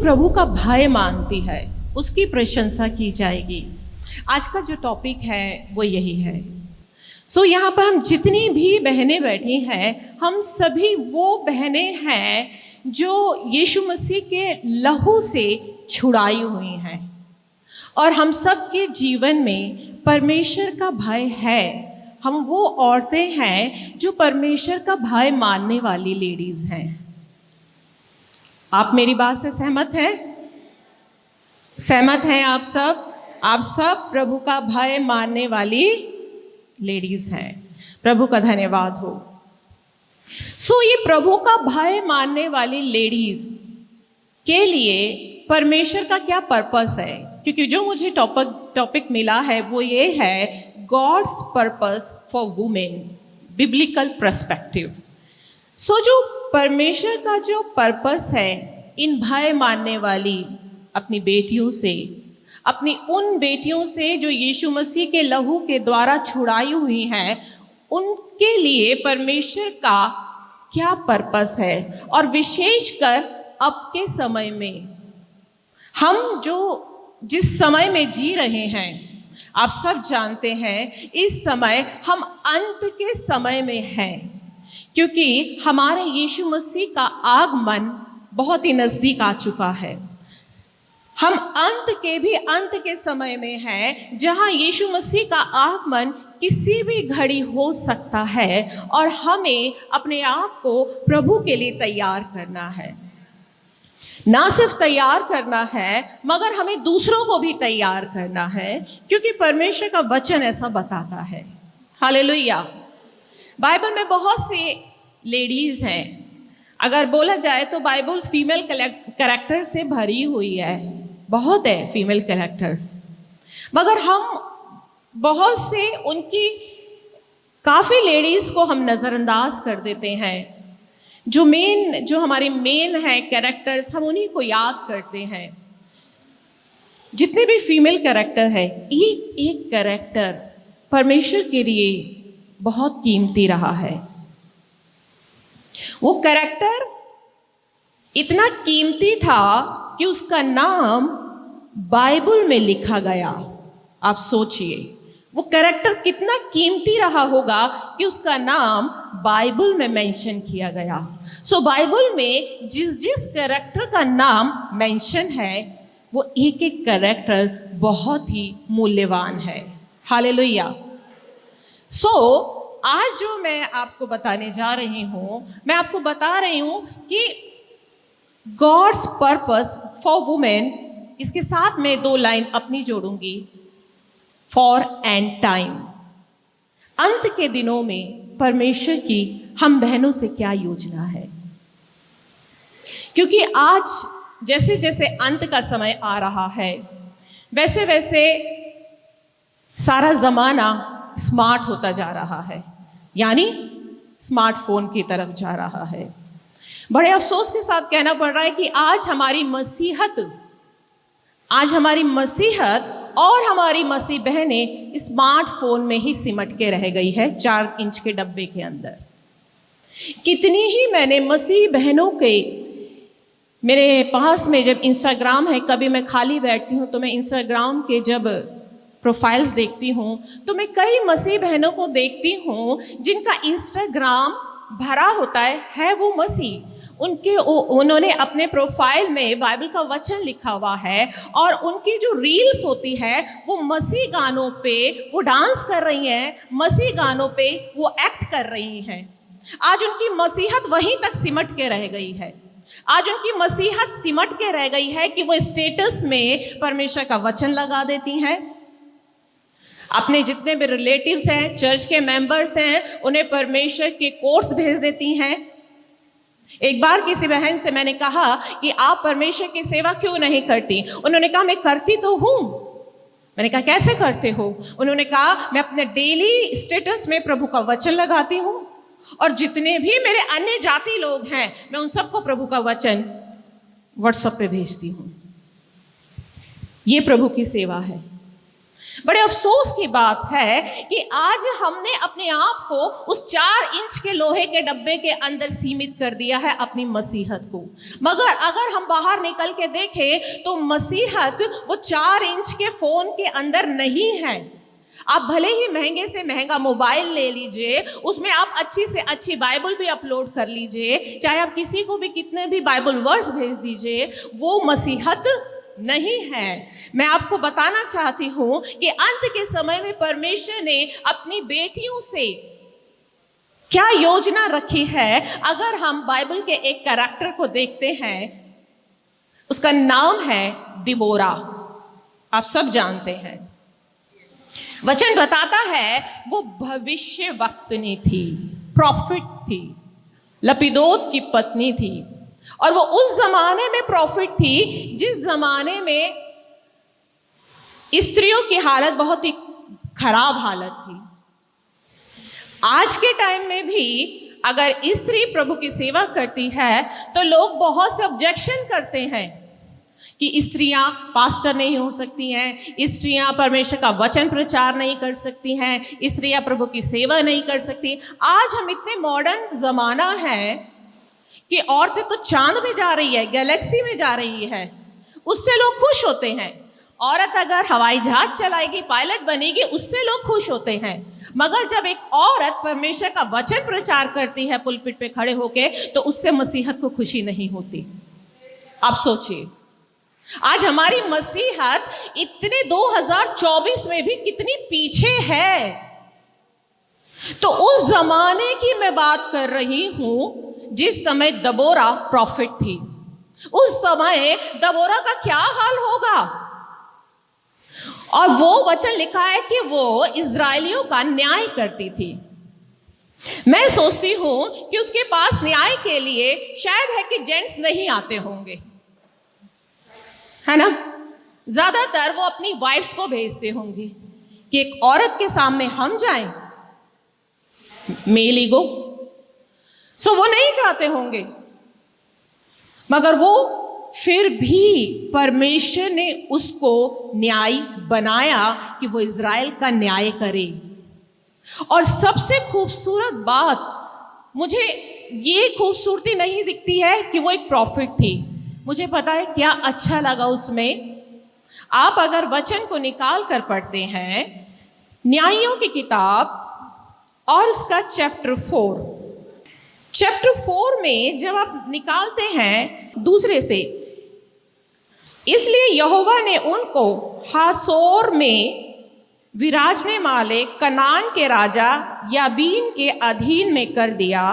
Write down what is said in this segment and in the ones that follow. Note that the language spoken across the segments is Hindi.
प्रभु का भय मानती है उसकी प्रशंसा की जाएगी। आज का जो टॉपिक है वो यही है। यहाँ पर हम जितनी भी बहनें बैठी हैं, हम सभी वो बहनें हैं जो यीशु मसीह के लहू से छुड़ाई हुई हैं, और हम सब के जीवन में परमेश्वर का भय है। हम वो औरतें हैं जो परमेश्वर का भय मानने वाली लेडीज हैं। आप मेरी बात से सहमत हैं? सहमत हैं आप सब? आप सब प्रभु का भय मानने वाली लेडीज हैं। प्रभु का धन्यवाद हो। ये प्रभु का भय मानने वाली लेडीज के लिए परमेश्वर का क्या पर्पस है? क्योंकि जो मुझे टॉपिक मिला है वो ये है, God's purpose for women, biblical perspective. जो परमेश्वर का जो पर्पस है इन भय मानने वाली अपनी बेटियों से, अपनी उन बेटियों से जो यीशु मसीह के लहू के द्वारा छुड़ाई हुई हैं, उनके लिए परमेश्वर का क्या पर्पस है। और विशेषकर अब के समय में, हम जो जिस समय में जी रहे हैं, आप सब जानते हैं इस समय हम अंत के समय में हैं, क्योंकि हमारे यीशु मसीह का आगमन बहुत ही नजदीक आ चुका है। हम अंत के समय में हैं, जहां यीशु मसीह का आगमन किसी भी घड़ी हो सकता है, और हमें अपने आप को प्रभु के लिए तैयार करना है। ना सिर्फ तैयार करना है, मगर हमें दूसरों को भी तैयार करना है, क्योंकि परमेश्वर का वचन ऐसा बताता है। हालेलुया। बाइबल में बहुत से लेडीज हैं। अगर बोला जाए तो बाइबल फीमेल कैरेक्टर से भरी हुई है, बहुत है फीमेल कैरेक्टर्स, मगर हम बहुत से उनकी काफ़ी लेडीज़ को हम नज़रअंदाज कर देते हैं। जो हमारे मेन है कैरेक्टर्स, हम उन्हीं को याद करते हैं। जितने भी फीमेल कैरेक्टर है, एक एक कैरेक्टर परमेश्वर के लिए बहुत कीमती रहा है। वो कैरेक्टर इतना कीमती था कि उसका नाम बाइबल में लिखा गया। आप सोचिए वो कैरेक्टर कितना कीमती रहा होगा कि उसका नाम बाइबल में मेंशन किया गया। बाइबल में जिस कैरेक्टर का नाम मेंशन है, वो एक एक कैरेक्टर बहुत ही मूल्यवान है। हालेलुया। आज जो मैं आपको बताने जा रही हूं, मैं आपको बता रही हूं कि गॉड्स पर्पस फॉर वुमेन, इसके साथ मैं 2 लाइन अपनी जोड़ूंगी, फॉर एंड टाइम। अंत के दिनों में परमेश्वर की हम बहनों से क्या योजना है? क्योंकि आज जैसे जैसे अंत का समय आ रहा है, वैसे वैसे सारा जमाना स्मार्ट होता जा रहा है, यानी स्मार्टफोन की तरफ जा रहा है। बड़े अफसोस के साथ कहना पड़ रहा है कि आज हमारी मसीहत और हमारी मसीह बहनें स्मार्टफोन में ही सिमट के रह गई है, 4 इंच के डब्बे के अंदर। कितनी ही मैंने मसीह बहनों के, मेरे पास में जब इंस्टाग्राम है, कभी मैं खाली बैठती हूँ तो मैं इंस्टाग्राम के जब प्रोफाइल्स देखती हूँ तो मैं कई मसीह बहनों को देखती हूँ जिनका इंस्टाग्राम भरा होता है वो मसीह। उन्होंने अपने प्रोफाइल में बाइबल का वचन लिखा हुआ है, और उनकी जो रील्स होती है वो मसीह गानों पे वो डांस कर रही हैं, मसीह गानों पे वो एक्ट कर रही हैं। आज उनकी मसीहत वहीं तक सिमट के रह गई है। आज उनकी मसीहत सिमट के रह गई है कि वो स्टेटस में परमेश्वर का वचन लगा देती हैं। अपने जितने भी रिलेटिव्स हैं, चर्च के मेंबर्स हैं, उन्हें परमेश्वर के कोर्स भेज देती हैं। एक बार किसी बहन से मैंने कहा कि आप परमेश्वर की सेवा क्यों नहीं करती? उन्होंने कहा मैं करती तो हूँ। मैंने कहा कैसे करते हो? उन्होंने कहा मैं अपने डेली स्टेटस में प्रभु का वचन लगाती हूँ, और जितने भी मेरे अन्य जाति लोग हैं मैं उन सबको प्रभु का वचन व्हाट्सएप पे भेजती हूँ। ये प्रभु की सेवा है। बड़े अफसोस की बात है कि आज हमने अपने आप को उस 4 इंच के लोहे के डब्बे के अंदर सीमित कर दिया है अपनी मसीहत को। मगर अगर हम बाहर निकल के देखें तो मसीहत वो 4 इंच के फोन के अंदर नहीं है। आप भले ही महंगे से महंगा मोबाइल ले लीजिए, उसमें आप अच्छी से अच्छी बाइबल भी अपलोड कर लीजिए, चाहे आप किसी को भी कितने भी बाइबल वर्स भेज दीजिए, वो मसीहत नहीं है। मैं आपको बताना चाहती हूं कि अंत के समय में परमेश्वर ने अपनी बेटियों से क्या योजना रखी है। अगर हम बाइबल के एक कैरेक्टर को देखते हैं, उसका नाम है दिबोरा। आप सब जानते हैं, वचन बताता है वो भविष्य वक्तनी थी, प्रॉफिट थी, लपिदोत की पत्नी थी। और वो उस जमाने में प्रॉफिट थी जिस जमाने में स्त्रियों की हालत बहुत ही खराब हालत थी। आज के टाइम में भी अगर स्त्री प्रभु की सेवा करती है तो लोग बहुत से ऑब्जेक्शन करते हैं कि स्त्रियां पास्टर नहीं हो सकती हैं, स्त्रियां परमेश्वर का वचन प्रचार नहीं कर सकती हैं, स्त्रियां प्रभु की सेवा नहीं कर सकती। आज हम इतने मॉडर्न जमाना है कि औरतें तो चांद में जा रही है, गैलेक्सी में जा रही है, उससे लोग खुश होते हैं। औरत अगर हवाई जहाज चलाएगी, पायलट बनेगी, उससे लोग खुश होते हैं। मगर जब एक औरत परमेश्वर का वचन प्रचार करती है पुलपिट पे खड़े होके, तो उससे मसीहत को खुशी नहीं होती। आप सोचिए, आज हमारी मसीहत इतने 2024 में भी कितनी पीछे है। तो उस जमाने की मैं बात कर रही हूं जिस समय दबोरा प्रॉफिट थी। उस समय दबोरा का क्या हाल होगा। और वो वचन लिखा है कि वो इजरायलियों का न्याय करती थी। मैं सोचती हूं कि उसके पास न्याय के लिए शायद है कि जेंट्स नहीं आते होंगे, है ना। ज्यादातर वो अपनी वाइफ्स को भेजते होंगे कि एक औरत के सामने हम जाएं, मेल ईगो। सो वो नहीं चाहते होंगे, मगर वो फिर भी परमेश्वर ने उसको न्याय बनाया कि वो इज़राइल का न्याय करे। और सबसे खूबसूरत बात, मुझे ये खूबसूरती नहीं दिखती है कि वो एक प्रॉफिट थी। मुझे पता है क्या अच्छा लगा उसमें। आप अगर वचन को निकाल कर पढ़ते हैं, न्यायियों की किताब और उसका चैप्टर 4 में जब आप निकालते हैं दूसरे से, इसलिए यहोवा ने उनको हासोर में विराजने वाले कनान के राजा याबीन के अधीन में कर दिया,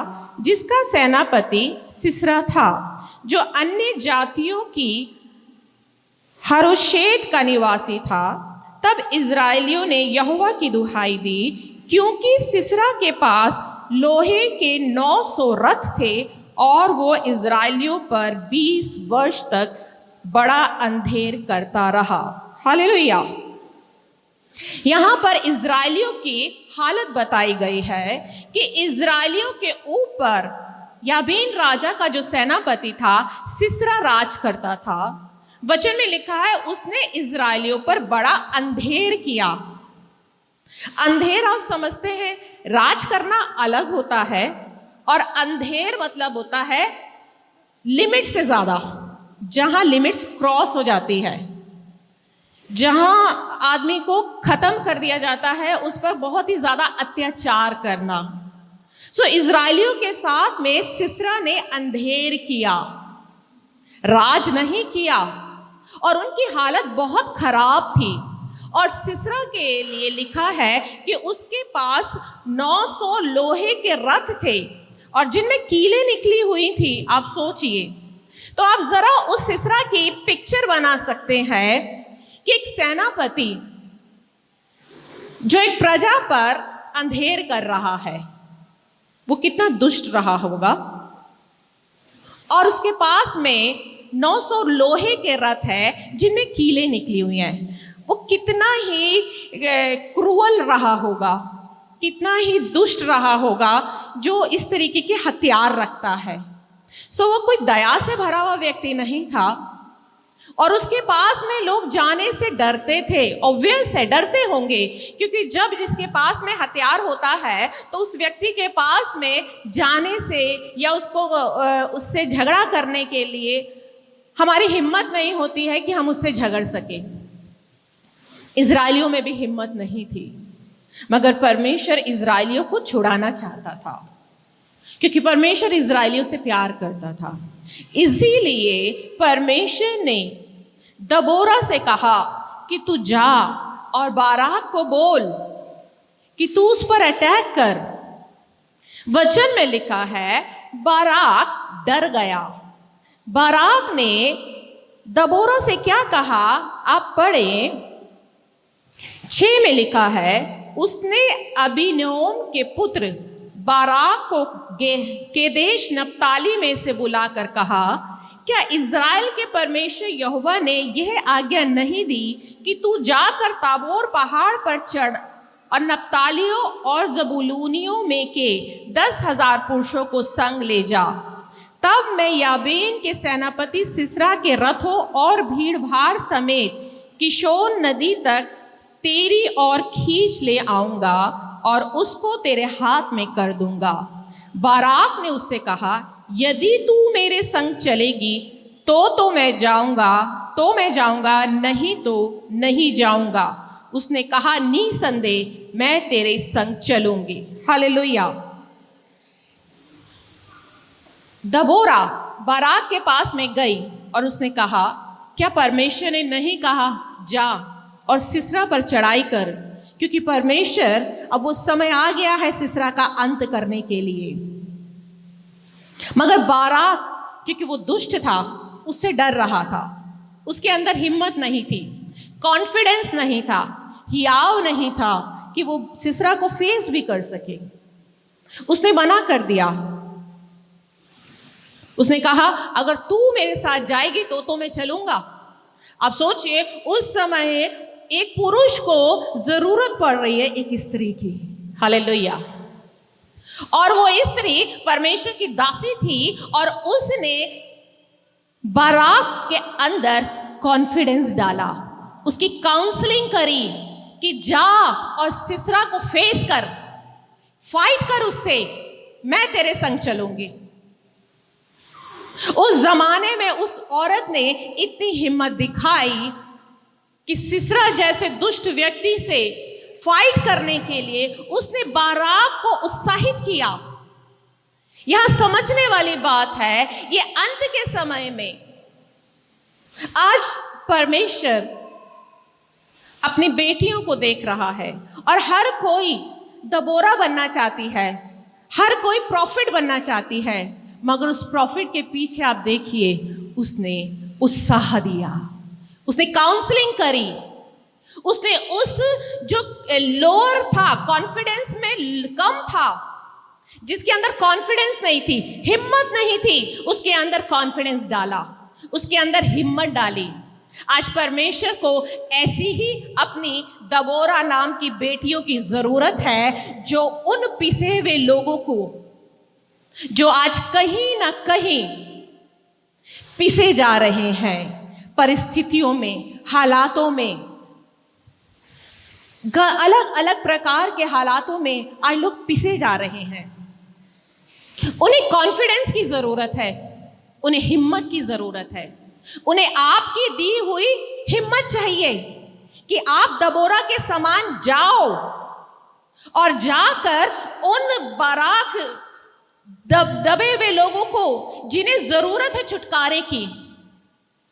जिसका सेनापति सिसरा था, जो अन्य जातियों की हरोशेत का निवासी था। तब इज़राइलियों ने यहोवा की दुहाई दी, क्योंकि सिसरा के पास लोहे के 900 रथ थे और वो इज़राइलियों पर 20 वर्ष तक बड़ा अंधेर करता रहा। हालेलुया। यहां पर इज़राइलियों की हालत बताई गई है कि इज़राइलियों के ऊपर याबीन राजा का जो सेनापति था, सिसरा राज करता था। वचन में लिखा है उसने इज़राइलियों पर बड़ा अंधेर किया। अंधेर आप समझते हैं, राज करना अलग होता है और अंधेर मतलब होता है लिमिट से ज्यादा, जहां लिमिट्स क्रॉस हो जाती है, जहां आदमी को खत्म कर दिया जाता है, उस पर बहुत ही ज्यादा अत्याचार करना। सो इज़राइलियों के साथ में सिसरा ने अंधेर किया, राज नहीं किया, और उनकी हालत बहुत खराब थी। और सिसरा के लिए लिखा है कि उसके पास 900 लोहे के रथ थे और जिनमें कीलें निकली हुई थी। आप सोचिए, तो आप जरा उस सिसरा की पिक्चर बना सकते हैं कि एक सेनापति जो एक प्रजा पर अंधेर कर रहा है, वो कितना दुष्ट रहा होगा। और उसके पास में 900 लोहे के रथ है जिनमें कीलें निकली हुई हैं। वो कितना ही क्रूअल रहा होगा, कितना ही दुष्ट रहा होगा जो इस तरीके के हथियार रखता है। सो वो कोई दया से भरा हुआ व्यक्ति नहीं था। और उसके पास में लोग जाने से डरते थे। ऑब्वियस है, डरते होंगे, क्योंकि जब जिसके पास में हथियार होता है तो उस व्यक्ति के पास में जाने से या उससे झगड़ा करने के लिए हमारी हिम्मत नहीं होती है कि हम उससे झगड़ सके। इजराइलियों में भी हिम्मत नहीं थी, मगर परमेश्वर इजराइलियों को छुड़ाना चाहता था, क्योंकि परमेश्वर इजराइलियों से प्यार करता था। इसीलिए परमेश्वर ने दबोरा से कहा कि तू जा और बाराक को बोल कि तू उस पर अटैक कर। वचन में लिखा है बाराक डर गया। बाराक ने दबोरा से क्या कहा, आप पढ़े, 6 में लिखा है, उसने अबीनोम के पुत्र बाराक को केदेश नप्ताली में से बुलाकर कहा, क्या इज़राइल के परमेश्वर यहोवा ने यह आज्ञा नहीं दी कि तू जाकर ताबोर पहाड़ पर चढ़ और नप्तालियों और जबूलूनियों में के 10,000 पुरुषों को संग ले जा। तब मैं याबीन के सेनापति सिसरा के रथों और भीड़ भाड़ समेत किशोन नदी तक तेरी ओर खींच ले आऊंगा और उसको तेरे हाथ में कर दूंगा। बाराक ने उससे कहा, यदि तू मेरे संग चलेगी तो मैं जाऊंगा, नहीं तो नहीं जाऊंगा। उसने कहा, निसंदेह मैं तेरे संग चलूंगी। हालेलुया। दबोरा बाराक के पास में गई और उसने कहा, क्या परमेश्वर ने नहीं कहा जा और सिसरा पर चढ़ाई कर? क्योंकि परमेश्वर, अब वो समय आ गया है सिसरा का अंत करने के लिए। मगर बाराक, क्योंकि वो दुष्ट था, उससे डर रहा था। उसके अंदर हिम्मत नहीं थी, कॉन्फिडेंस नहीं था, हियाव नहीं था कि वो सिसरा को फेस भी कर सके। उसने मना कर दिया। उसने कहा, अगर तू मेरे साथ जाएगी तो मैं चलूंगा। आप सोचिए, उस समय एक पुरुष को जरूरत पड़ रही है एक स्त्री की। हालेलुया। और वो स्त्री परमेश्वर की दासी थी और उसने बाराक के अंदर कॉन्फिडेंस डाला, उसकी काउंसलिंग करी कि जा और सिसरा को फेस कर, फाइट कर उससे, मैं तेरे संग चलूंगी। उस जमाने में उस औरत ने इतनी हिम्मत दिखाई कि सिसरा जैसे दुष्ट व्यक्ति से फाइट करने के लिए उसने बाराक को उत्साहित किया। यहां समझने वाली बात है, ये अंत के समय में आज परमेश्वर अपनी बेटियों को देख रहा है और हर कोई दबोरा बनना चाहती है, हर कोई प्रॉफिट बनना चाहती है, मगर उस प्रॉफिट के पीछे आप देखिए, उसने उत्साह दिया, उसने काउंसलिंग करी, उसने उस जो लोअर था, कॉन्फिडेंस में कम था, जिसके अंदर कॉन्फिडेंस नहीं थी, हिम्मत नहीं थी, उसके अंदर कॉन्फिडेंस डाला, उसके अंदर हिम्मत डाली। आज परमेश्वर को ऐसी ही अपनी दबोरा नाम की बेटियों की जरूरत है, जो उन पिसे हुए लोगों को, जो आज कहीं ना कहीं पिसे जा रहे हैं परिस्थितियों में, हालातों में, अलग अलग प्रकार के हालातों में आज लोग पिसे जा रहे हैं। उन्हें कॉन्फिडेंस की जरूरत है, उन्हें हिम्मत की जरूरत है, उन्हें आपकी दी हुई हिम्मत चाहिए कि आप दबोरा के समान जाओ और जाकर उन बाराक दबे हुए लोगों को, जिन्हें जरूरत है छुटकारे की,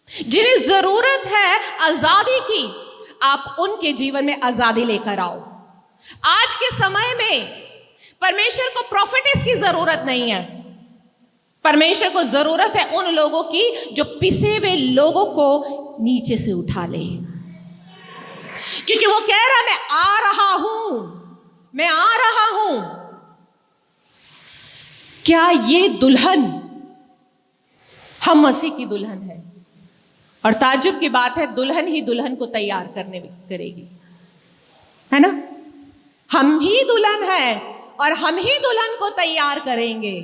जिन्हें जरूरत है आजादी की, आप उनके जीवन में आजादी लेकर आओ। आज के समय में परमेश्वर को प्रॉफिटेस की जरूरत नहीं है, परमेश्वर को जरूरत है उन लोगों की जो पिसे हुए लोगों को नीचे से उठा ले, क्योंकि वो कह रहा है, मैं आ रहा हूं, मैं आ रहा हूं। क्या ये दुल्हन हम मसीह की दुल्हन है? और ताज्जुब की बात है, दुल्हन ही दुल्हन को तैयार करेगी, है ना? हम ही दुल्हन है और हम ही दुल्हन को तैयार करेंगे।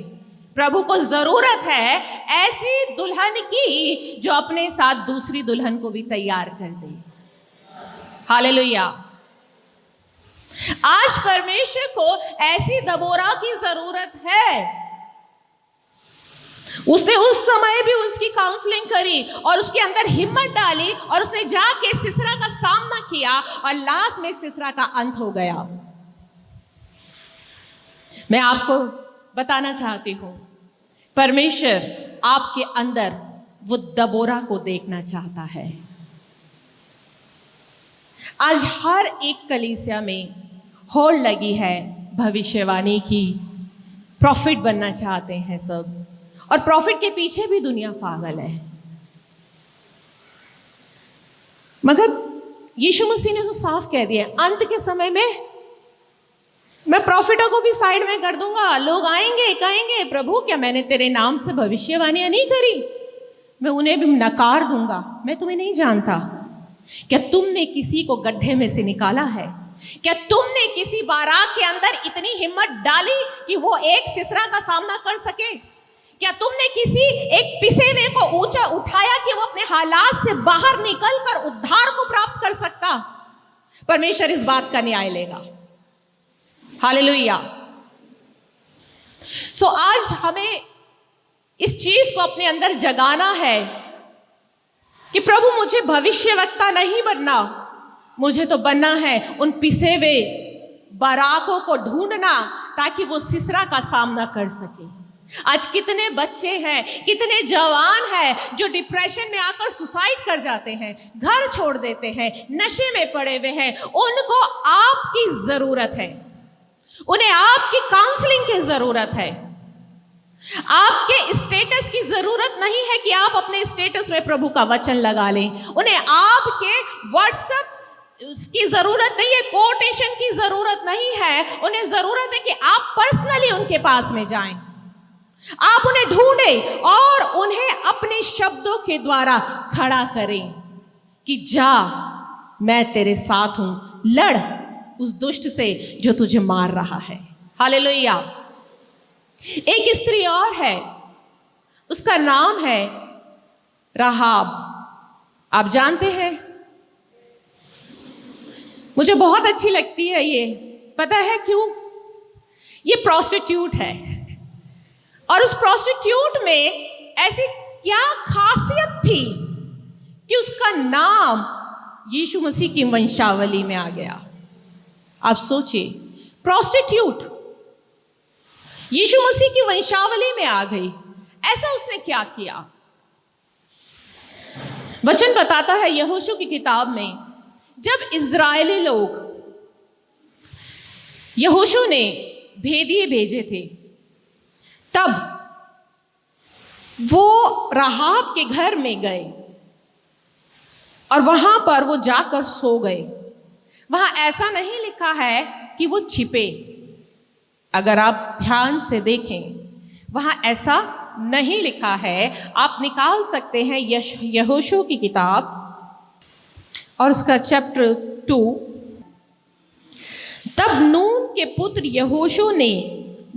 प्रभु को जरूरत है ऐसी दुल्हन की जो अपने साथ दूसरी दुल्हन को भी तैयार कर दे। हालेलुया। आज परमेश्वर को ऐसी दबोरा की जरूरत है। उसने उस समय भी उसकी काउंसलिंग करी और उसके अंदर हिम्मत डाली और उसने जाके सिसरा का सामना किया और लास्ट में सिसरा का अंत हो गया। मैं आपको बताना चाहती हूं, परमेश्वर आपके अंदर वो दबोरा को देखना चाहता है। आज हर एक कलीसिया में होड़ लगी है भविष्यवाणी की, प्रॉफिट बनना चाहते हैं सब, और प्रॉफिट के पीछे भी दुनिया पागल है। मगर यीशु मसीह ने तो साफ कह दिया, अंत के समय में मैं प्रॉफिटों को भी साइड में कर दूंगा। लोग आएंगे कहेंगे, प्रभु क्या मैंने तेरे नाम से भविष्यवाणियां नहीं करी? मैं उन्हें भी नकार दूंगा, मैं तुम्हें नहीं जानता। क्या तुमने किसी को गड्ढे में से निकाला है? क्या तुमने किसी बारात के अंदर इतनी हिम्मत डाली कि वो एक सिसरा का सामना कर सके? क्या तुमने किसी एक पिसे हुए को ऊंचा उठाया कि वो अपने हालात से बाहर निकलकर उद्धार को प्राप्त कर सकता? परमेश्वर इस बात का न्याय लेगा। हालेलुया। सो आज हमें इस चीज को अपने अंदर जगाना है कि प्रभु मुझे भविष्यवक्ता नहीं बनना, मुझे तो बनना है उन पिसे हुए बाराकों को ढूंढना ताकि वो सिसरा का सामना कर सके। आज कितने बच्चे हैं, कितने जवान हैं जो डिप्रेशन में आकर सुसाइड कर जाते हैं, घर छोड़ देते हैं, नशे में पड़े हुए हैं। उनको आपकी जरूरत है, उन्हें आपकी काउंसलिंग की जरूरत है। आपके स्टेटस की जरूरत नहीं है कि आप अपने स्टेटस में प्रभु का वचन लगा लें। उन्हें आपके व्हाट्सएप की जरूरत नहीं है, कोटेशन की जरूरत नहीं है। उन्हें जरूरत है कि आप पर्सनली उनके पास में जाएं, आप उन्हें ढूंढें और उन्हें अपने शब्दों के द्वारा खड़ा करें कि जा, मैं तेरे साथ हूं, लड़ उस दुष्ट से जो तुझे मार रहा है। हालेलुया। एक स्त्री और है, उसका नाम है राहाब। आप जानते हैं, मुझे बहुत अच्छी लगती है ये। पता है क्यों? ये प्रोस्टिट्यूट है और उस प्रोस्टिट्यूट में ऐसी क्या खासियत थी कि उसका नाम यीशु मसीह की वंशावली में आ गया। आप सोचिए, प्रोस्टिट्यूट यीशु मसीह की वंशावली में आ गई। ऐसा उसने क्या किया? वचन बताता है यहोशू की किताब में, जब इज़राइली लोग, यहोशू ने भेदिए भेजे थे, तब वो राहाब के घर में गए और वहां पर वो जाकर सो गए। वहां ऐसा नहीं लिखा है कि वो छिपे। अगर आप ध्यान से देखें, वहां ऐसा नहीं लिखा है। आप निकाल सकते हैं यहोशू की किताब और उसका चैप्टर 2। तब नून के पुत्र यहोशू ने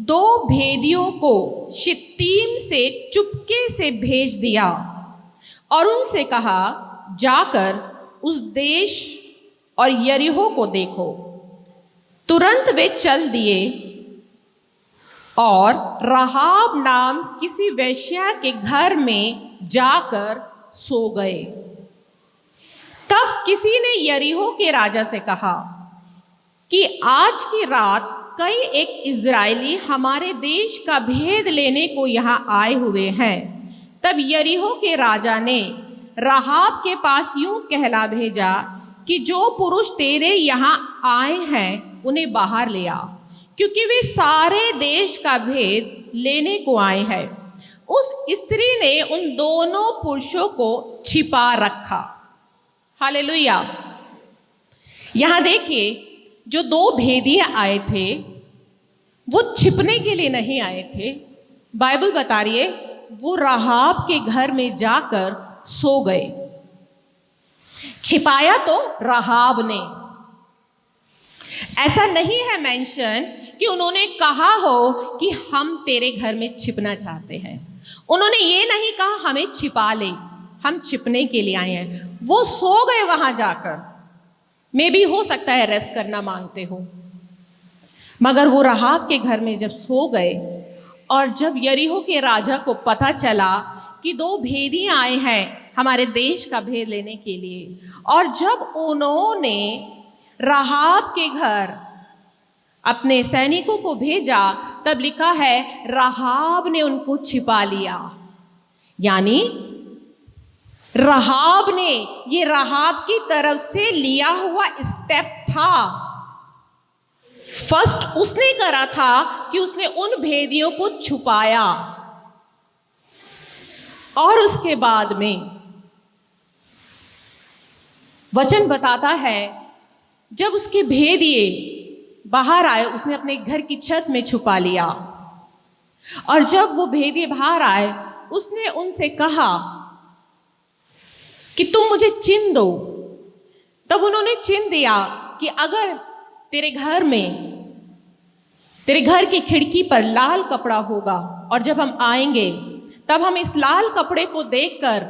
2 भेदियों को शित्तीम से चुपके से भेज दिया और उनसे कहा, जाकर उस देश और यरीहो को देखो। तुरंत वे चल दिए और राहाब नाम किसी वेश्या के घर में जाकर सो गए। तब किसी ने यरीहो के राजा से कहा कि आज की रात कई एक इज़राइली हमारे देश का भेद लेने को यहाँ आए हुए हैं। तब यरीहो के राजा ने राहाब के पास यूं कहला भेजा कि जो पुरुष तेरे यहाँ आए हैं उन्हें बाहर ले आ, क्योंकि वे सारे देश का भेद लेने को आए हैं। उस स्त्री ने उन दोनों पुरुषों को छिपा रखा। हालेलुया। यहां देखिए, जो 2 भेदिए आए थे वो छिपने के लिए नहीं आए थे। बाइबल बता रही है वो राहाब के घर में जाकर सो गए। छिपाया तो राहाब ने। ऐसा नहीं है मेंशन कि उन्होंने कहा हो कि हम तेरे घर में छिपना चाहते हैं। उन्होंने ये नहीं कहा हमें छिपा ले, हम छिपने के लिए आए हैं। वो सो गए वहां जाकर। मे भी हो सकता है रेस्ट करना मांगते हो, मगर वो राहाब के घर में जब सो गए और जब यरीहो के राजा को पता चला कि 2 भेदी आए हैं हमारे देश का भेद लेने के लिए, और जब उन्होंने राहाब के घर अपने सैनिकों को भेजा, तब लिखा है राहाब ने उनको छिपा लिया। यानी राहाब ने, ये राहाब की तरफ से लिया हुआ स्टेप था। फर्स्ट उसने करा था कि उसने उन भेदियों को छुपाया, और उसके बाद में वचन बताता है जब उसके भेदिए बाहर आए, उसने अपने घर की छत में छुपा लिया, और जब वो भेदिए बाहर आए उसने उनसे कहा कि तुम मुझे चिन्ह दो। तब उन्होंने चिन्ह दिया कि अगर तेरे घर में, तेरे घर की खिड़की पर लाल कपड़ा होगा, और जब हम आएंगे तब हम इस लाल कपड़े को देखकर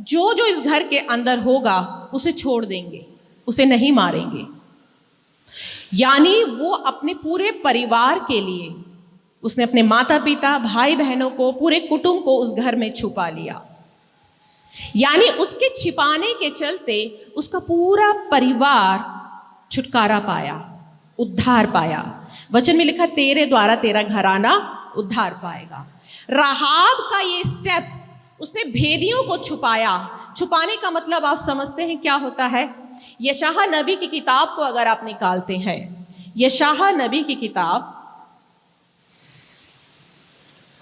जो जो इस घर के अंदर होगा उसे छोड़ देंगे, उसे नहीं मारेंगे। यानी वो अपने पूरे परिवार के लिए, उसने अपने माता पिता, भाई बहनों को, पूरे कुटुंब को उस घर में छुपा लिया। यानी उसके छिपाने के चलते उसका पूरा परिवार छुटकारा पाया, उद्धार पाया। वचन में लिखा तेरे द्वारा तेरा घराना उद्धार पाएगा। राहाब का ये स्टेप, उसने भेदियों को छुपाया। छुपाने का मतलब आप समझते हैं क्या होता है? यशायाह नबी की किताब को अगर आप निकालते हैं, यशायाह नबी की किताब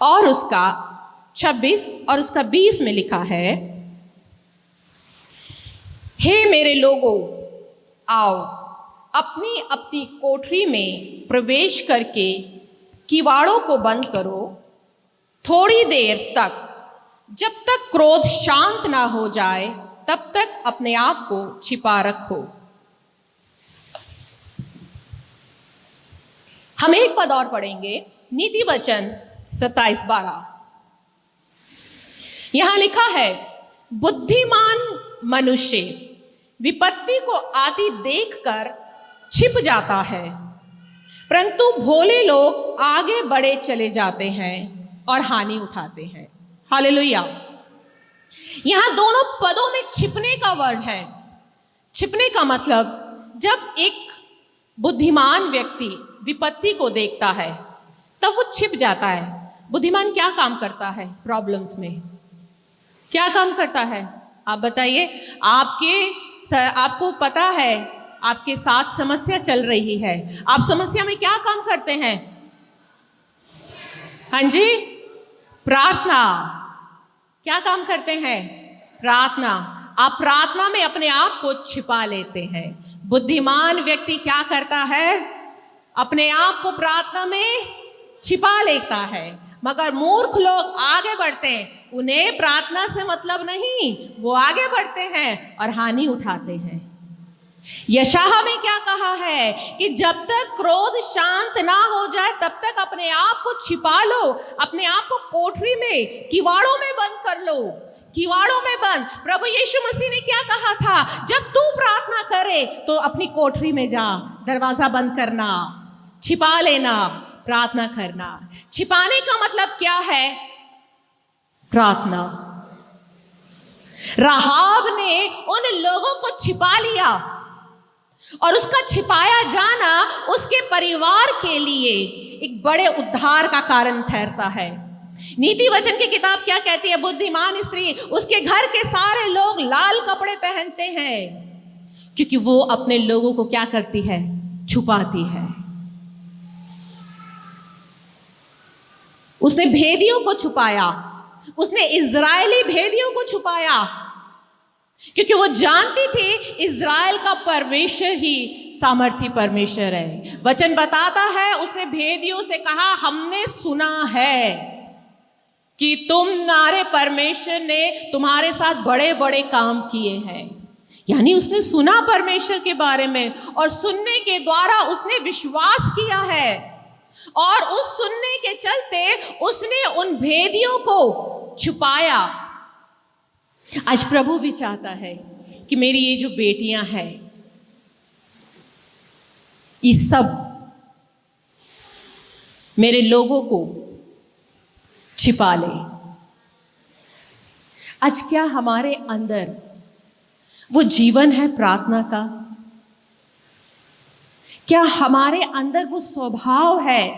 और उसका 26 और उसका 20 में लिखा है, हे मेरे लोगों, आओ अपनी अपनी कोठरी में प्रवेश करके किवाड़ों को बंद करो, थोड़ी देर तक, जब तक क्रोध शांत ना हो जाए तब तक अपने आप को छिपा रखो। हम एक पद और पढ़ेंगे, नीति वचन 27:12। यहां लिखा है, बुद्धिमान मनुष्य विपत्ति को आती देखकर छिप जाता है, परंतु भोले लोग आगे बढ़े चले जाते हैं और हानि उठाते हैं। हालेलुया। यहां दोनों पदों में छिपने का वर्ड है। छिपने का मतलब, जब एक बुद्धिमान व्यक्ति विपत्ति को देखता है तब वो छिप जाता है। बुद्धिमान क्या काम करता है? प्रॉब्लम्स में क्या काम करता है? आप बताइए। आपको पता है आपके साथ समस्या चल रही है, आप समस्या में क्या काम करते हैं? हाँ जी, प्रार्थना। क्या काम करते हैं? प्रार्थना। आप प्रार्थना में अपने आप को छिपा लेते हैं। बुद्धिमान व्यक्ति क्या करता है? अपने आप को प्रार्थना में छिपा लेता है। मगर मूर्ख लोग आगे बढ़ते हैं, उन्हें प्रार्थना से मतलब नहीं, वो आगे बढ़ते हैं और हानि उठाते हैं। यशायाह में क्या कहा है कि जब तक क्रोध शांत ना हो जाए तब तक अपने आप को छिपा लो, अपने आप को कोठरी में, किवाड़ों में बंद कर लो, किवाड़ों में बंद। प्रभु यीशु मसीह ने क्या कहा था? जब तू प्रार्थना करे तो अपनी कोठरी में जा, दरवाजा बंद करना, छिपा लेना, प्रार्थना करना। छिपाने का मतलब क्या है? प्रार्थना। राहाब ने उन लोगों को छिपा लिया, और उसका छिपाया जाना उसके परिवार के लिए एक बड़े उद्धार का कारण ठहरता है। नीति वचन की किताब क्या कहती है? बुद्धिमान स्त्री, उसके घर के सारे लोग लाल कपड़े पहनते हैं, क्योंकि वो अपने लोगों को क्या करती है? छुपाती है। उसने भेदियों को छुपाया, उसने इज़राइली भेदियों को छुपाया, क्योंकि वो जानती थी इज़राइल का परमेश्वर ही सामर्थी परमेश्वर है। वचन बताता है, उसने भेदियों से कहा, हमने सुना है कि तुम्हारे परमेश्वर ने तुम्हारे साथ बड़े बड़े काम किए हैं। यानी उसने सुना परमेश्वर के बारे में, और सुनने के द्वारा उसने विश्वास किया है। और उस सुनने के चलते उसने उन भेदियों को छुपाया। आज प्रभु भी चाहता है कि मेरी ये जो बेटियां हैं, ये सब मेरे लोगों को छिपा ले। आज क्या हमारे अंदर वो जीवन है प्रार्थना का? क्या हमारे अंदर वो स्वभाव है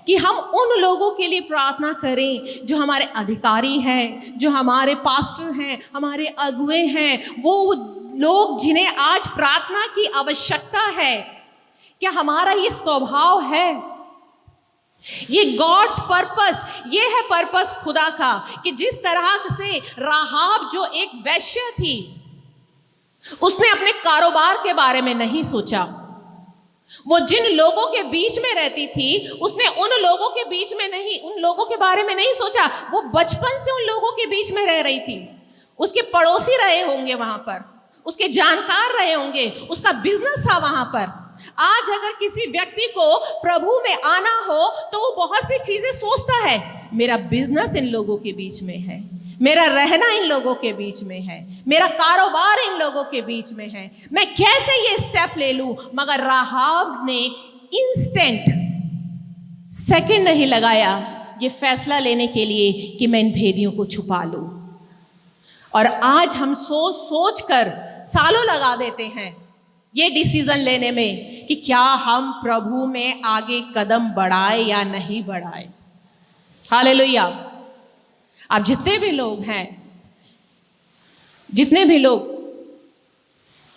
कि हम उन लोगों के लिए प्रार्थना करें जो हमारे अधिकारी हैं, जो हमारे पास्टर हैं, हमारे अगुए हैं, वो लोग जिन्हें आज प्रार्थना की आवश्यकता है? क्या हमारा ये स्वभाव है? ये गॉड्स पर्पस, ये है पर्पस खुदा का कि जिस तरह से राहाब जो एक वैश्य थी, उसने अपने कारोबार के बारे में नहीं सोचा। वो जिन लोगों के बीच में रहती थी, उसने उन लोगों के बीच में नहीं, उन लोगों के बारे में नहीं सोचा। वो बचपन से उन लोगों के बीच में रह रही थी। उसके पड़ोसी रहे होंगे वहां पर, उसके जानकार रहे होंगे, उसका बिजनेस था वहां पर। आज अगर किसी व्यक्ति को प्रभु में आना हो तो वो बहुत सी चीजें सोचता है। मेरा बिजनेस इन लोगों के बीच में है, मेरा रहना इन लोगों के बीच में है, मेरा कारोबार इन लोगों के बीच में है, मैं कैसे ये स्टेप ले लूं? मगर राहाब ने इंस्टेंट सेकंड नहीं लगाया ये फैसला लेने के लिए कि मैं इन भेदियों को छुपा लूं। और आज हम सोच सोच कर सालों लगा देते हैं ये डिसीजन लेने में कि क्या हम प्रभु में आगे कदम बढ़ाए या नहीं बढ़ाए। हालेलुया। आप जितने भी लोग हैं, जितने भी लोग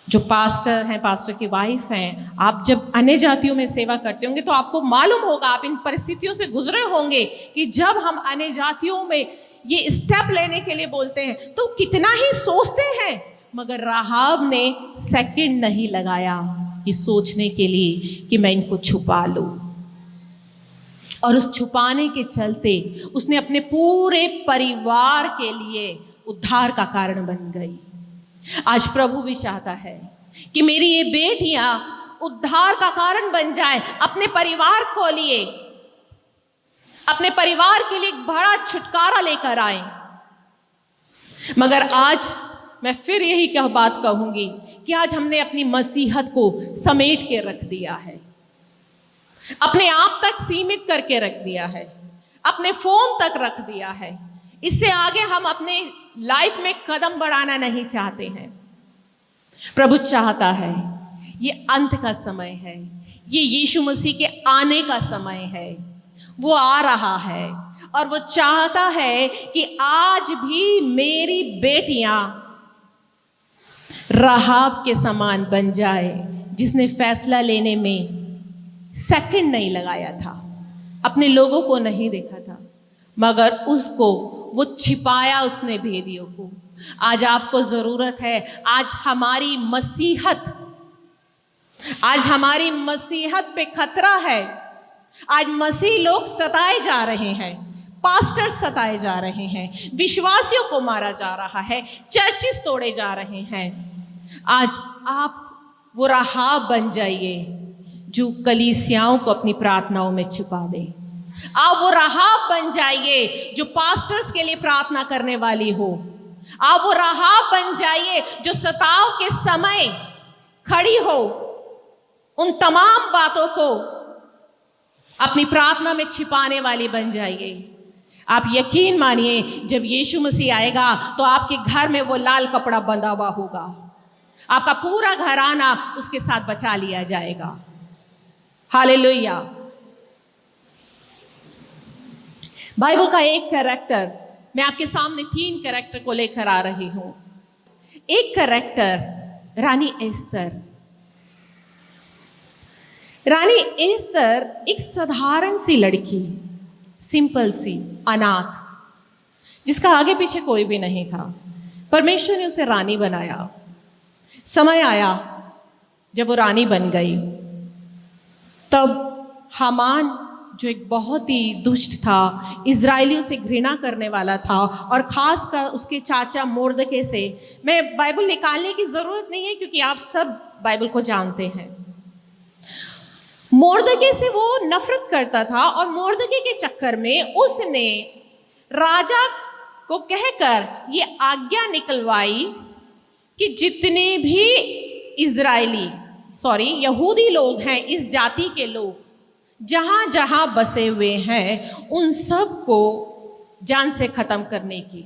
जो पास्टर हैं, पास्टर की वाइफ हैं, आप जब अन्य जातियों में सेवा करते होंगे तो आपको मालूम होगा, आप इन परिस्थितियों से गुजरे होंगे कि जब हम अन्य जातियों में ये स्टेप लेने के लिए बोलते हैं तो कितना ही सोचते हैं। मगर राहाब ने सेकंड नहीं लगाया ये सोचने के लिए कि मैं इनको छुपा लूं। और उस छुपाने के चलते उसने अपने पूरे परिवार के लिए उद्धार का कारण बन गई। आज प्रभु भी चाहता है कि मेरी ये बेटियां उद्धार का कारण बन जाएं, अपने परिवार को लिए, अपने परिवार के लिए एक बड़ा छुटकारा लेकर आए। मगर आज मैं फिर यही बात कहूंगी कि आज हमने अपनी मसीहत को समेट के रख दिया है, अपने आप तक सीमित करके रख दिया है, अपने फोन तक रख दिया है। इससे आगे हम अपने लाइफ में कदम बढ़ाना नहीं चाहते हैं। प्रभु चाहता है ये अंत का समय है, ये यीशु मसीह के आने का समय है। वो आ रहा है और वो चाहता है कि आज भी मेरी बेटियां राहाब के समान बन जाए, जिसने फैसला लेने में सेकंड नहीं लगाया था, अपने लोगों को नहीं देखा था, मगर उसको वो छिपाया उसने भेदियों को। आज आपको जरूरत है, आज हमारी मसीहत पे खतरा है। आज मसीह लोग सताए जा रहे हैं, पास्टर सताए जा रहे हैं, विश्वासियों को मारा जा रहा है, चर्चिस तोड़े जा रहे हैं। आज आप वो राहाब बन जाइए जो कलीसियाओं को अपनी प्रार्थनाओं में छुपा दे। आप वो राहाब बन जाइए जो पास्टर्स के लिए प्रार्थना करने वाली हो। आप वो राहाब बन जाइए जो सताव के समय खड़ी हो, उन तमाम बातों को अपनी प्रार्थना में छिपाने वाली बन जाइए। आप यकीन मानिए, जब यीशु मसीह आएगा तो आपके घर में वो लाल कपड़ा बंधा हुआ होगा, आपका पूरा घराना उसके साथ बचा लिया जाएगा। हालेलुया। बाइबल का एक कैरेक्टर, मैं आपके सामने 3 कैरेक्टर को लेकर आ रही हूं। एक कैरेक्टर रानी एस्तर। रानी एस्तर एक साधारण सी लड़की, सिंपल सी, अनाथ, जिसका आगे पीछे कोई भी नहीं था। परमेश्वर ने उसे रानी बनाया। समय आया जब वो रानी बन गई, तब हामान जो एक बहुत ही दुष्ट था, इजराइलियों से घृणा करने वाला था, और खासकर उसके चाचा मोर्दके से, मैं बाइबल निकालने की जरूरत नहीं है क्योंकि आप सब बाइबल को जानते हैं। मोर्दके से वो नफरत करता था और मोर्दके के चक्कर में उसने राजा को कहकर ये आज्ञा निकलवाई कि जितने भी यहूदी लोग हैं, इस जाति के लोग जहां जहां बसे हुए हैं, उन सब को जान से खत्म करने की।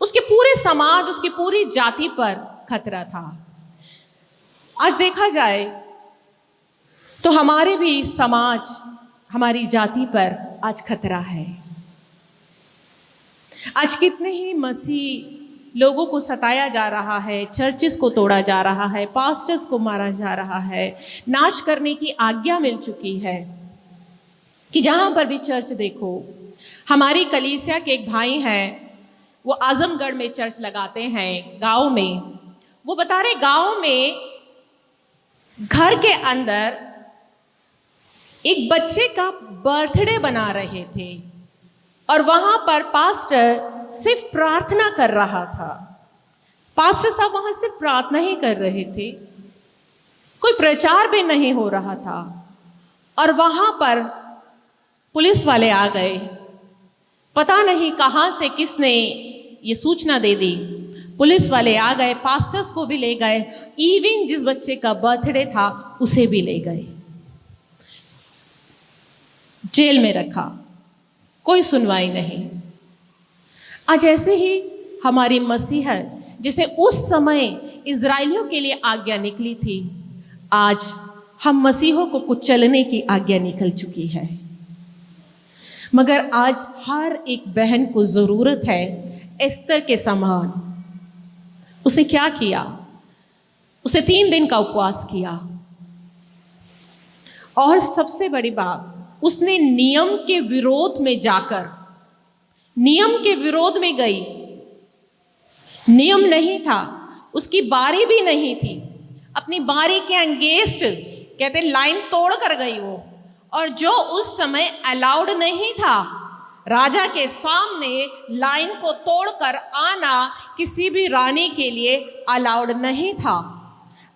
उसके पूरे समाज, उसकी पूरी जाति पर खतरा था। आज देखा जाए तो हमारे भी समाज, हमारी जाति पर आज खतरा है। आज कितने ही मसीह लोगों को सताया जा रहा है, चर्चिस को तोड़ा जा रहा है, पास्टर्स को मारा जा रहा है, नाश करने की आज्ञा मिल चुकी है कि जहां पर भी चर्च देखो। हमारी कलीसिया के एक भाई हैं, वो आजमगढ़ में चर्च लगाते हैं, गांव में। वो बता रहे गांव में घर के अंदर एक बच्चे का बर्थडे बना रहे थे और वहां पर पास्टर सिर्फ प्रार्थना कर रहा था। पास्टर साहब वहां सिर्फ प्रार्थना ही कर रहे थे, कोई प्रचार भी नहीं हो रहा था। और वहां पर पुलिस वाले आ गए, पता नहीं कहां से किसने ये सूचना दे दी। पुलिस वाले आ गए, पास्टर्स को भी ले गए, इवन जिस बच्चे का बर्थडे था उसे भी ले गए, जेल में रखा, कोई सुनवाई नहीं। आज ऐसे ही हमारी मसीहत, जिसे उस समय इजराइलियों के लिए आज्ञा निकली थी, आज हम मसीहों को कुचलने की आज्ञा निकल चुकी है। मगर आज हर एक बहन को जरूरत है एस्तर के समान। उसने क्या किया? उसने 3 दिन का उपवास किया और सबसे बड़ी बात, उसने नियम के विरोध में जाकर, नियम के विरोध में गई। नियम नहीं था, उसकी बारी भी नहीं थी, अपनी बारी के अंगेंस्ट कहते लाइन तोड़ कर गई वो। और जो उस समय अलाउड नहीं था, राजा के सामने लाइन को तोड़कर आना किसी भी रानी के लिए अलाउड नहीं था।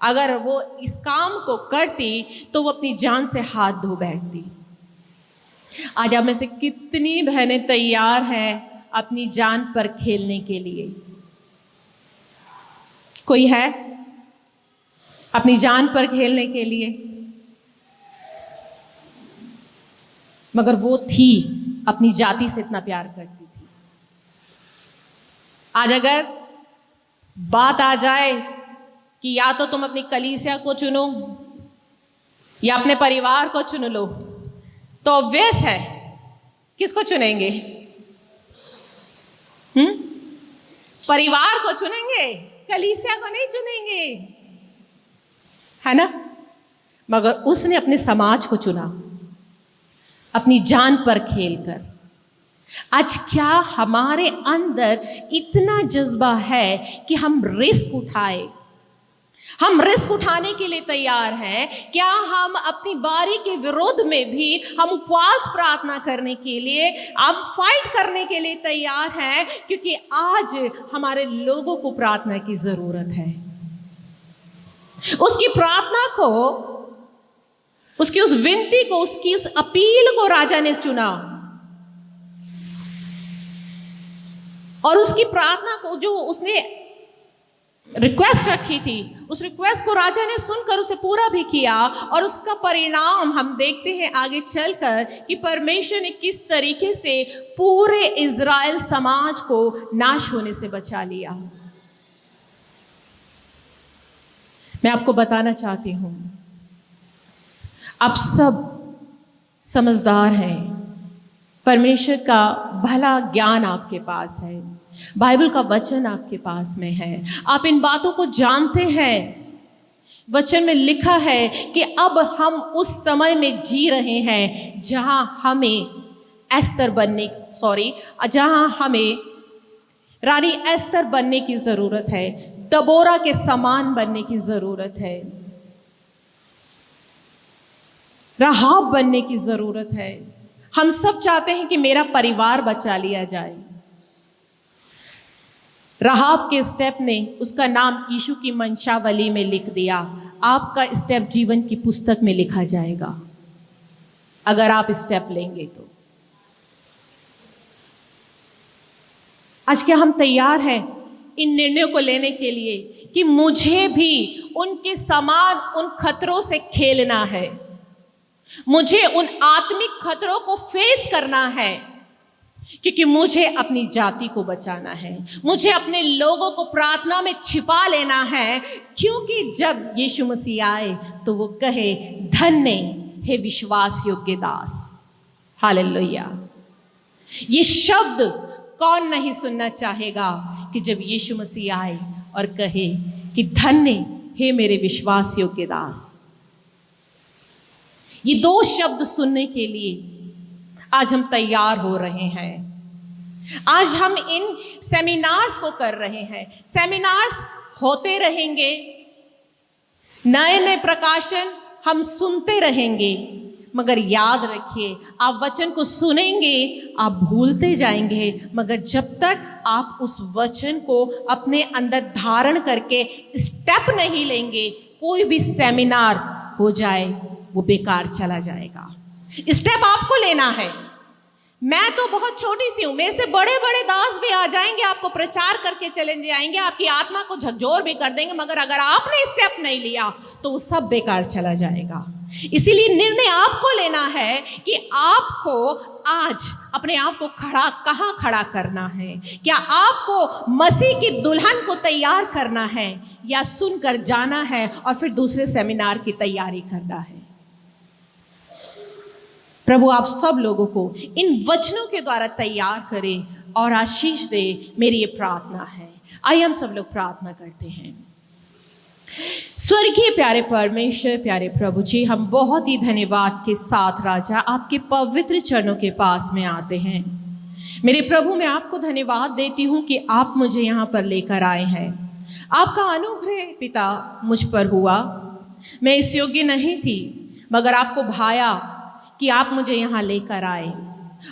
अगर वो इस काम को करती तो वो अपनी जान से हाथ धो बैठती। आज आप में से कितनी बहनें तैयार हैं अपनी जान पर खेलने के लिए? कोई है अपनी जान पर खेलने के लिए? मगर वो थी, अपनी जाति से इतना प्यार करती थी। आज अगर बात आ जाए कि या तो तुम अपनी कलीसिया को चुनो या अपने परिवार को चुन लो, तो ऑब्वियस है किसको चुनेंगे? परिवार को चुनेंगे, कलीसिया को नहीं चुनेंगे, है ना? मगर उसने अपने समाज को चुना, अपनी जान पर खेलकर। आज क्या हमारे अंदर इतना जज्बा है कि हम रिस्क उठाए? हम रिस्क उठाने के लिए तैयार हैं? क्या हम अपनी बारी के विरोध में भी हम उपवास प्रार्थना करने के लिए, अब फाइट करने के लिए तैयार हैं? क्योंकि आज हमारे लोगों को प्रार्थना की जरूरत है। उसकी प्रार्थना को, उसकी उस विनती को, उसकी उस अपील को राजा ने चुना। और उसकी प्रार्थना को, जो उसने रिक्वेस्ट रखी थी, उस रिक्वेस्ट को राजा ने सुनकर उसे पूरा भी किया। और उसका परिणाम हम देखते हैं आगे चलकर कि परमेश्वर ने किस तरीके से पूरे इज़राइल समाज को नाश होने से बचा लिया। मैं आपको बताना चाहती हूं, आप सब समझदार हैं, परमेश्वर का भला ज्ञान आपके पास है, बाइबल का वचन आपके पास में है, आप इन बातों को जानते हैं। वचन में लिखा है कि अब हम उस समय में जी रहे हैं जहां हमें जहां हमें रानी एस्तर बनने की जरूरत है, दबोरा के समान बनने की जरूरत है, राहाब बनने की जरूरत है। हम सब चाहते हैं कि मेरा परिवार बचा लिया जाए। राहाब के स्टेप ने उसका नाम यीशु की वंशावली में लिख दिया। आपका स्टेप जीवन की पुस्तक में लिखा जाएगा। अगर आप स्टेप लेंगे तो। आज क्या हम तैयार हैं इन निर्णयों को लेने के लिए कि मुझे भी उनके समान उन खतरों से खेलना है, मुझे उन आत्मिक खतरों को फेस करना है, क्योंकि मुझे अपनी जाति को बचाना है, मुझे अपने लोगों को प्रार्थना में छिपा लेना है, क्योंकि जब यीशु मसीह आए तो वो कहे, धन्य हे विश्वास योग्य दास। हालेलुया। ये शब्द कौन नहीं सुनना चाहेगा कि जब यीशु मसीह आए और कहे कि धन्य हे मेरे विश्वास योग्य दास। ये दो शब्द सुनने के लिए आज हम तैयार हो रहे हैं। आज हम इन सेमिनार्स को कर रहे हैं। सेमिनार्स होते रहेंगे, नए नए प्रकाशन हम सुनते रहेंगे, मगर याद रखिए, आप वचन को सुनेंगे, आप भूलते जाएंगे, मगर जब तक आप उस वचन को अपने अंदर धारण करके स्टेप नहीं लेंगे, कोई भी सेमिनार हो जाए वो बेकार चला जाएगा। स्टेप आपको लेना है। मैं तो बहुत छोटी सी हूं, मेरे से बड़े बड़े दास भी आ जाएंगे, आपको प्रचार करके चले जाएंगे, आपकी आत्मा को झकझोर भी कर देंगे, मगर अगर आपने स्टेप नहीं लिया तो वो सब बेकार चला जाएगा। इसीलिए निर्णय आपको लेना है कि आपको आज अपने आप को कहाँ खड़ा करना है। क्या आपको मसीह की दुल्हन को तैयार करना है, या सुनकर जाना है और फिर दूसरे सेमिनार की तैयारी करना है। प्रभु आप सब लोगों को इन वचनों के द्वारा तैयार करे और आशीष दे, मेरी ये प्रार्थना है। आइए हम सब लोग प्रार्थना करते हैं। स्वर्गीय प्यारे परमेश्वर, प्यारे प्रभु जी, हम बहुत ही धन्यवाद के साथ राजा आपके पवित्र चरणों के पास में आते हैं। मेरे प्रभु, मैं आपको धन्यवाद देती हूँ कि आप मुझे यहाँ पर लेकर आए हैं। आपका अनुग्रह पिता मुझ पर हुआ। मैं इस योग्य नहीं थी, मगर आपको भाया कि आप मुझे यहाँ लेकर आए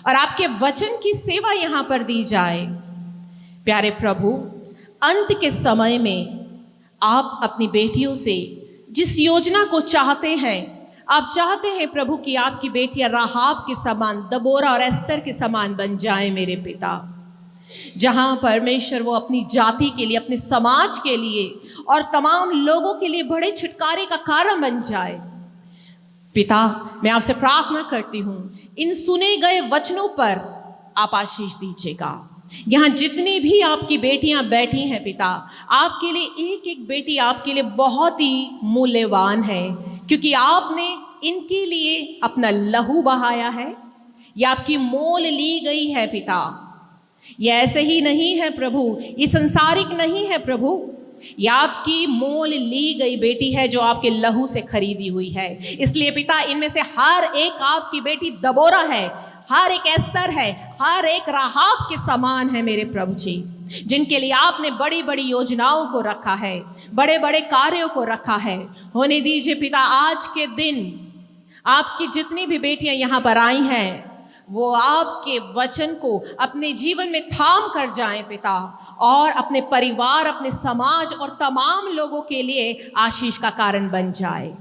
और आपके वचन की सेवा यहाँ पर दी जाए। प्यारे प्रभु, अंत के समय में आप अपनी बेटियों से जिस योजना को चाहते हैं, आप चाहते हैं प्रभु कि आपकी बेटियां राहाब के समान, दबोरा और एस्तर के समान बन जाए मेरे पिता। जहां परमेश्वर वो अपनी जाति के लिए, अपने समाज के लिए और तमाम लोगों के लिए बड़े छुटकारे का कारण बन जाए। पिता, मैं आपसे प्रार्थना करती हूँ, इन सुने गए वचनों पर आप आशीष दीजिएगा। यहाँ जितनी भी आपकी बेटियां बैठी हैं पिता, आपके लिए एक एक बेटी आपके लिए बहुत ही मूल्यवान है, क्योंकि आपने इनके लिए अपना लहू बहाया है, यह आपकी मोल ली गई है पिता। यह ऐसे ही नहीं है प्रभु, ये संसारिक नहीं है प्रभु, यह आपकी मोल ली गई बेटी है जो आपके लहू से खरीदी हुई है। इसलिए पिता, इनमें से हर एक आपकी बेटी दबोरा है, हर एक एस्तर है, हर एक राहाब के समान है मेरे प्रभु जी, जिनके लिए आपने बड़ी बड़ी योजनाओं को रखा है, बड़े बड़े कार्यों को रखा है। होने दीजिए पिता, आज के दिन आपकी जितनी भी बेटियां यहाँ पर आई हैं, वो आपके वचन को अपने जीवन में थाम कर जाएं पिता, और अपने परिवार, अपने समाज और तमाम लोगों के लिए आशीष का कारण बन जाए।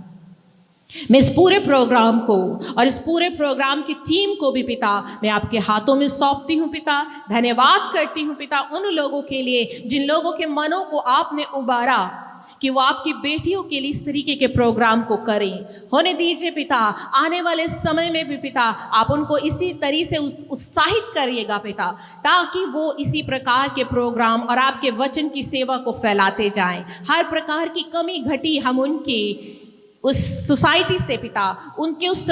मैं इस पूरे प्रोग्राम को और इस पूरे प्रोग्राम की टीम को भी पिता, मैं आपके हाथों में सौंपती हूँ पिता। धन्यवाद करती हूँ पिता उन लोगों के लिए जिन लोगों के मनों को आपने उबारा कि वो आपकी बेटियों के लिए इस तरीके के प्रोग्राम को करें। होने दीजिए पिता, आने वाले समय में भी पिता आप उनको इसी तरीके से उत्साहित करिएगा पिता, ताकि वो इसी प्रकार के प्रोग्राम और आपके वचन की सेवा को फैलाते जाएं। हर प्रकार की कमी घटी हम उनकी उस सोसाइटी से पिता, उनके उस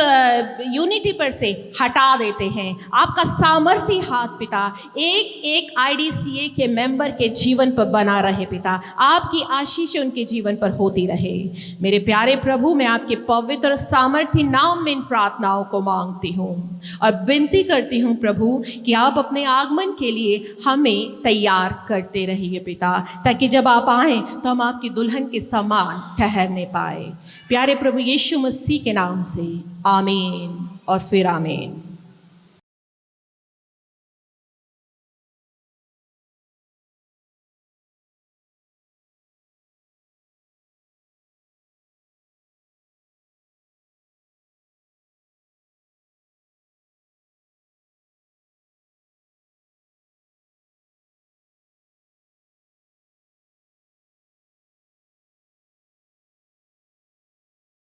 यूनिटी पर से हटा देते हैं। आपका सामर्थ्य हाथ पिता एक एक IDCA के मेंबर के जीवन पर बना रहे पिता, आपकी आशीष उनके जीवन पर होती रहे। मेरे प्यारे प्रभु, मैं आपके पवित्र सामर्थ्य नाम में इन प्रार्थनाओं को मांगती हूँ और विनती करती हूँ प्रभु कि आप अपने आगमन के लिए हमें तैयार करते रहिए पिता, ताकि जब आप आएँ तो हम आपकी दुल्हन के समान ठहरने पाए। प्यारे प्रभु यीशु मसीह के नाम से आमीन और फिर आमीन।